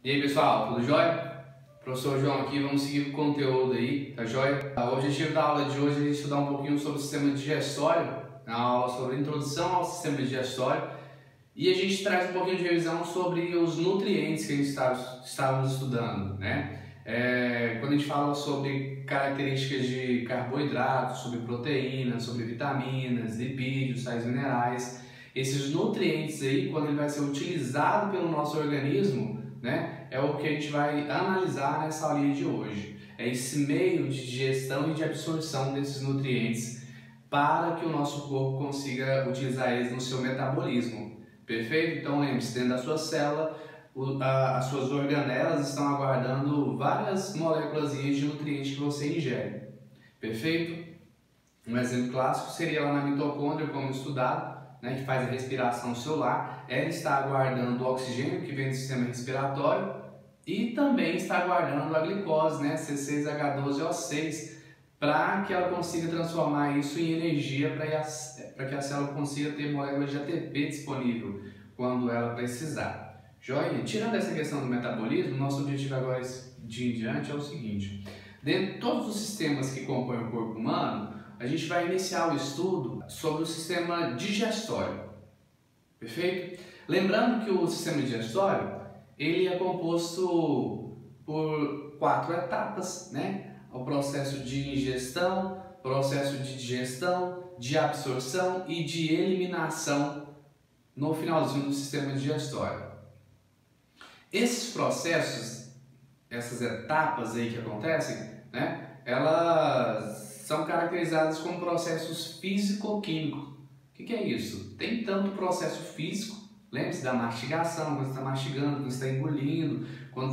E aí pessoal, tudo jóia? Professor João aqui, vamos seguir com o conteúdo aí, tá jóia? O objetivo da aula de hoje é a gente estudar um pouquinho sobre o sistema digestório, uma aula sobre a introdução ao sistema digestório, e a gente traz um pouquinho de revisão sobre os nutrientes que a gente estávamos estudando, né? Quando a gente fala sobre características de carboidratos, sobre proteínas, sobre vitaminas, lipídios, sais minerais, esses nutrientes aí, quando ele vai ser utilizado pelo nosso organismo, né, é o que a gente vai analisar nessa aulinha de hoje. É esse meio de digestão e de absorção desses nutrientes para que o nosso corpo consiga utilizar eles no seu metabolismo. Perfeito? Então lembre-se, dentro da sua célula, as suas organelas estão aguardando várias moléculas de nutrientes que você ingere. Perfeito? Um exemplo clássico seria lá na mitocôndria, como estudado, né, que faz a respiração celular. Ela está aguardando o oxigênio que vem do sistema respiratório e também está aguardando a glicose, né, C6H12O6, para que ela consiga transformar isso em energia para que a célula consiga ter moléculas de ATP disponível quando ela precisar. Joia? Tirando essa questão do metabolismo, nosso objetivo agora de em diante é o seguinte: dentro de todos os sistemas que compõem o corpo humano, a gente vai iniciar o estudo sobre o sistema digestório. Perfeito? Lembrando que o sistema digestório ele é composto por 4 etapas, né? O processo de ingestão, processo de digestão, de absorção e de eliminação no finalzinho do sistema digestório. Esses processos, essas etapas aí que acontecem, né? Elas são caracterizadas como processos físico-químicos. O que é isso? Tem tanto processo físico, lembre-se da mastigação, quando você está mastigando, quando você está engolindo, quando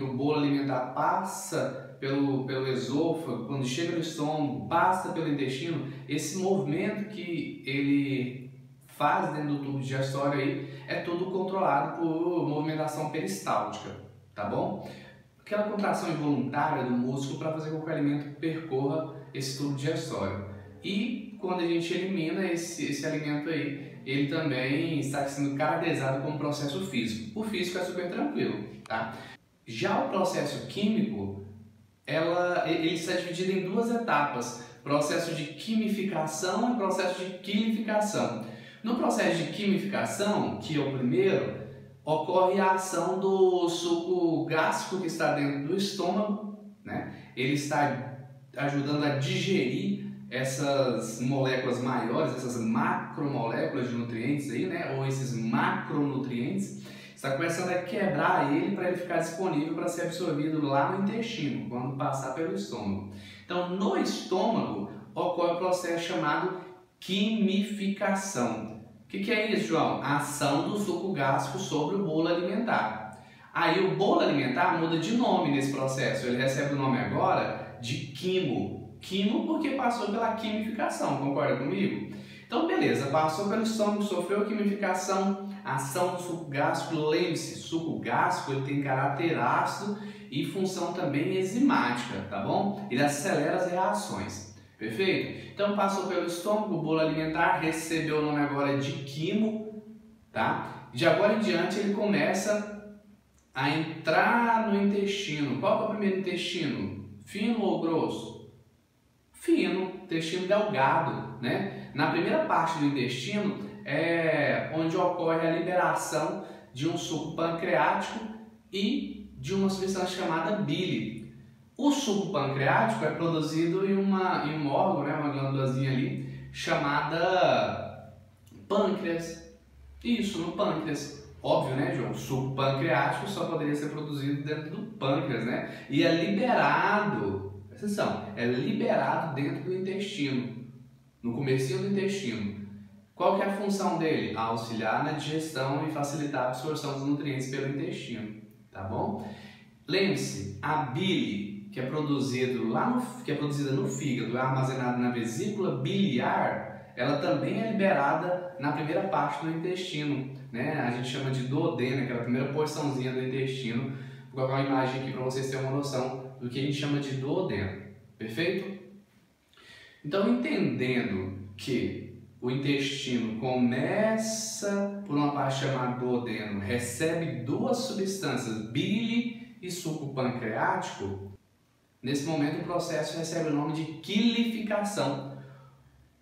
o bolo alimentar passa pelo esôfago, quando chega no estômago, passa pelo intestino, esse movimento que ele faz dentro do tubo digestório aí é tudo controlado por movimentação peristáltica, tá bom? Aquela contração involuntária do músculo para fazer com que o alimento percorra esse tubo digestório. E quando a gente elimina esse alimento aí, ele também está sendo caracterizado como processo físico. O físico é super tranquilo, tá? Já o processo químico, ele está dividido em 2 etapas: processo de quimificação e processo de quilificação. No processo de quimificação, que é o primeiro, ocorre a ação do suco gástrico que está dentro do estômago, né? Ele está ajudando a digerir essas moléculas maiores, essas macromoléculas de nutrientes aí, né? Ou esses macronutrientes, está começando a quebrar ele para ele ficar disponível para ser absorvido lá no intestino, quando passar pelo estômago. Então, no estômago ocorre o processo chamado quimificação. O que é isso, João? A ação do suco gástrico sobre o bolo alimentar. Aí o bolo alimentar muda de nome nesse processo. Ele recebe o nome agora de quimo. Quimo porque passou pela quimificação, concorda comigo? Então, beleza, passou pelo estômago, sofreu quimificação, ação do suco gástrico. Lembre-se, suco gástrico ele tem caráter ácido e função também enzimática, tá bom? Ele acelera as reações. Perfeito? Então passou pelo estômago, o bolo alimentar recebeu o nome agora de quimo, tá? De agora em diante ele começa a entrar no intestino. Qual é o primeiro intestino? Fino ou grosso? Fino, intestino delgado, né? Na primeira parte do intestino é onde ocorre a liberação de um suco pancreático e de uma substância chamada bile. O suco pancreático é produzido em um órgão, né, uma glândulazinha ali, chamada pâncreas. Isso, no pâncreas. Óbvio, né, João? O suco pancreático só poderia ser produzido dentro do pâncreas, né? E é liberado, presta atenção, é liberado dentro do intestino, no comecinho do intestino. Qual que é a função dele? Auxiliar na digestão e facilitar a absorção dos nutrientes pelo intestino, tá bom? Lembre-se, a bile que é produzida no fígado, é armazenada na vesícula biliar, ela também é liberada na primeira parte do intestino, né? A gente chama de duodeno, aquela primeira porçãozinha do intestino. Vou colocar uma imagem aqui para vocês terem uma noção do que a gente chama de duodeno, perfeito? Então, entendendo que o intestino começa por uma parte chamada duodeno, recebe duas substâncias, bile e suco pancreático, nesse momento o processo recebe o nome de quilificação.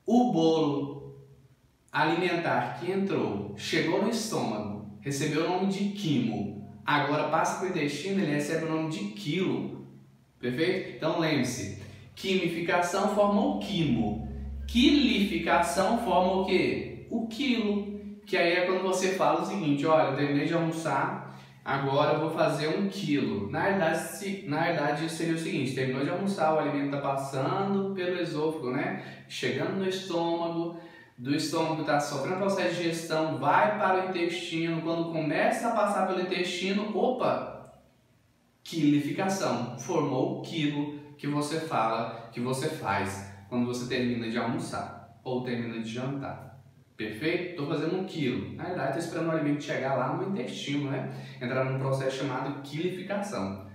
O bolo alimentar que entrou, chegou no estômago, recebeu o nome de quimo, agora passa para o intestino, ele recebe o nome de quilo. Perfeito? Então lembre-se, quimificação forma o quimo, quilificação forma o quê? O quilo. Que aí é quando você fala o seguinte, olha, eu terminei de almoçar, agora eu vou fazer 1 quilo. Na verdade seria o seguinte, terminou de almoçar, o alimento está passando pelo esôfago, né? Chegando no estômago, do estômago está sofrendo processo de digestão, vai para o intestino, quando começa a passar pelo intestino, opa, quilificação, formou o quilo que você fala, que você faz quando você termina de almoçar ou termina de jantar. Perfeito? Estou fazendo 1 quilo. Na verdade, estou esperando o alimento chegar lá no intestino, né? Entrar num processo chamado quilificação.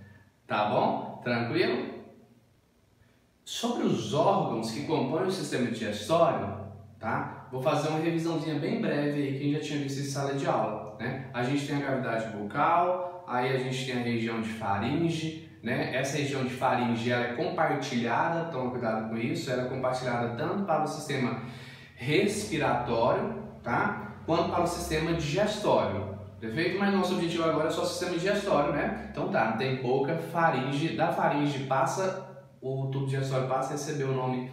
Tá bom? Tranquilo? Sobre os órgãos que compõem o sistema digestório, tá? Vou fazer uma revisãozinha bem breve aí, quem já tinha visto em sala de aula, né? A gente tem a cavidade bucal, aí a gente tem a região de faringe, né? Essa região de faringe ela é compartilhada, toma cuidado com isso, ela é compartilhada tanto para o sistema respiratório, tá? Quanto para o sistema digestório, perfeito? Mas nosso objetivo agora é só o sistema digestório, né? Então tá, tem pouca faringe, da faringe o tubo digestório passa a receber o nome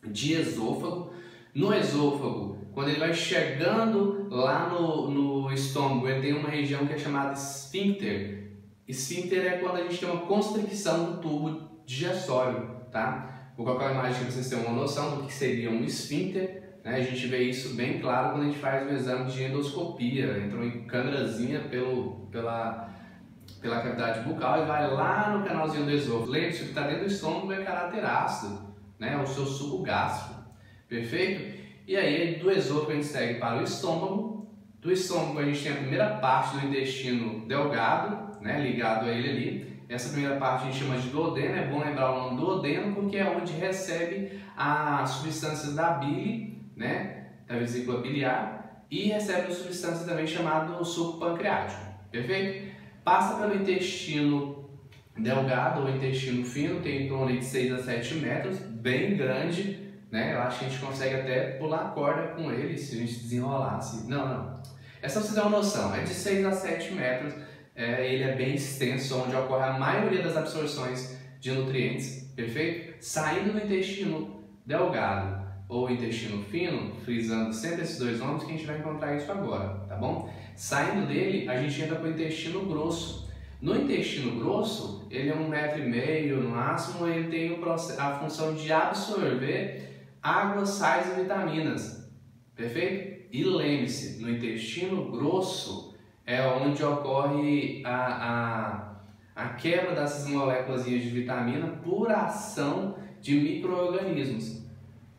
de esôfago. No esôfago, quando ele vai chegando lá no estômago, ele tem uma região que é chamada esfíncter. Esfíncter é quando a gente tem uma constricção do tubo digestório, tá? Vou colocar uma imagem para vocês terem uma noção do que seria um esfíncter. A gente vê isso bem claro quando a gente faz o exame de endoscopia, entra uma câmerazinha pela cavidade bucal e vai lá no canalzinho do esôfago. Lembre-se, o que está dentro do estômago é caráter ácido, né? O seu suco gástrico, perfeito? E aí do esôfago a gente segue para o estômago. Do estômago a gente tem a primeira parte do intestino delgado, né? Ligado a ele ali. Essa primeira parte a gente chama de duodeno, é bom lembrar o nome duodeno porque é onde recebe as substâncias da bile, né, da vesícula biliar, e recebe uma substância também chamada suco pancreático, perfeito? Passa pelo intestino delgado ou intestino fino, tem em torno de 6 a 7 metros, bem grande, né? Eu acho que a gente consegue até pular a corda com ele se a gente desenrolasse. Não. É só pra você ter uma noção, é de 6 a 7 metros, ele é bem extenso, onde ocorre a maioria das absorções de nutrientes, perfeito? Saindo do intestino delgado ou intestino fino, frisando sempre esses dois nomes que a gente vai encontrar isso agora, tá bom? Saindo dele, a gente entra para o intestino grosso. No intestino grosso, ele é 1,5 m no máximo, ele tem a função de absorver água, sais e vitaminas, perfeito? E lembre-se, no intestino grosso é onde ocorre a quebra dessas moléculas de vitamina por ação de micro-organismos.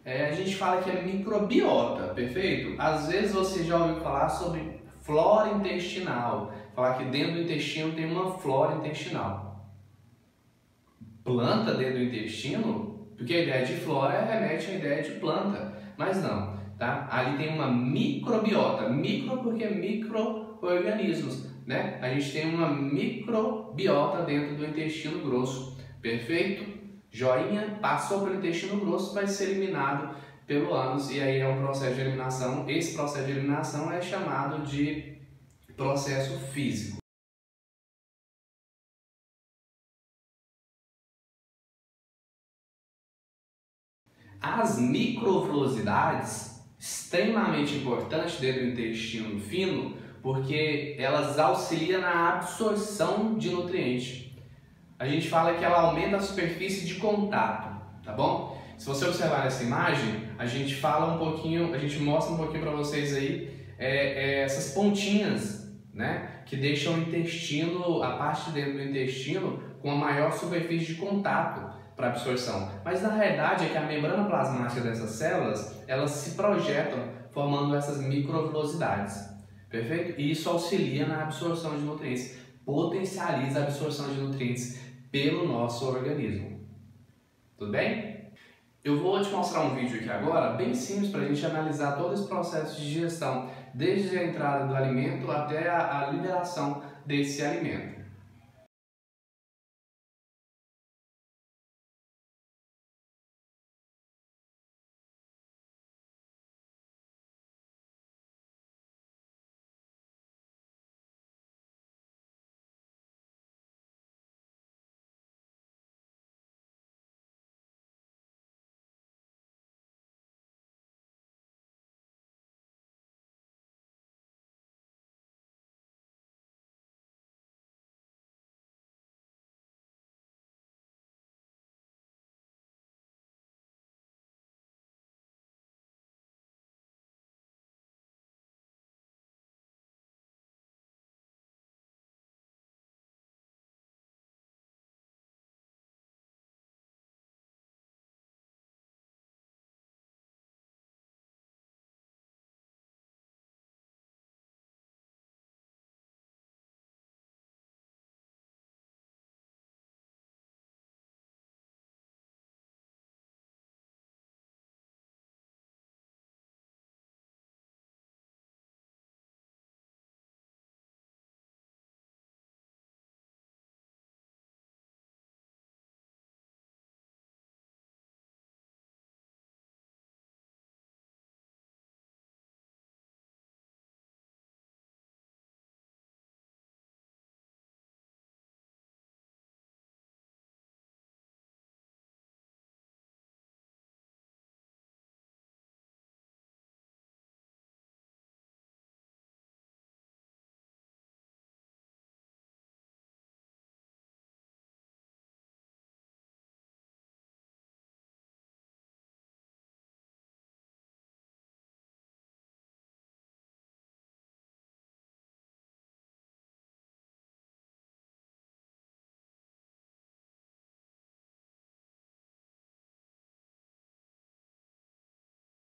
A gente fala que é microbiota, perfeito? Às vezes você já ouviu falar sobre flora intestinal, falar que dentro do intestino tem uma flora intestinal. Planta dentro do intestino? Porque a ideia de flora remete à ideia de planta, mas não, tá? Ali tem uma microbiota, micro porque é micro-organismos, né? A gente tem uma microbiota dentro do intestino grosso, perfeito? Joinha, passou pelo intestino grosso, vai ser eliminado pelo ânus e aí é um processo de eliminação. Esse processo de eliminação é chamado de processo físico. As microvilosidades, extremamente importantes dentro do intestino fino, porque elas auxiliam na absorção de nutrientes. A gente fala que ela aumenta a superfície de contato, tá bom? Se você observar essa imagem, a gente fala um pouquinho, a gente mostra um pouquinho para vocês aí essas pontinhas, né, que deixam o intestino, a parte de dentro do intestino, com a maior superfície de contato para absorção. Mas na realidade é que a membrana plasmática dessas células, elas se projetam formando essas microvilosidades, perfeito? E isso auxilia na absorção de nutrientes, potencializa a absorção de nutrientes pelo nosso organismo. Tudo bem? Eu vou te mostrar um vídeo aqui agora, bem simples, para a gente analisar todo esse processo de digestão, desde a entrada do alimento até a liberação desse alimento.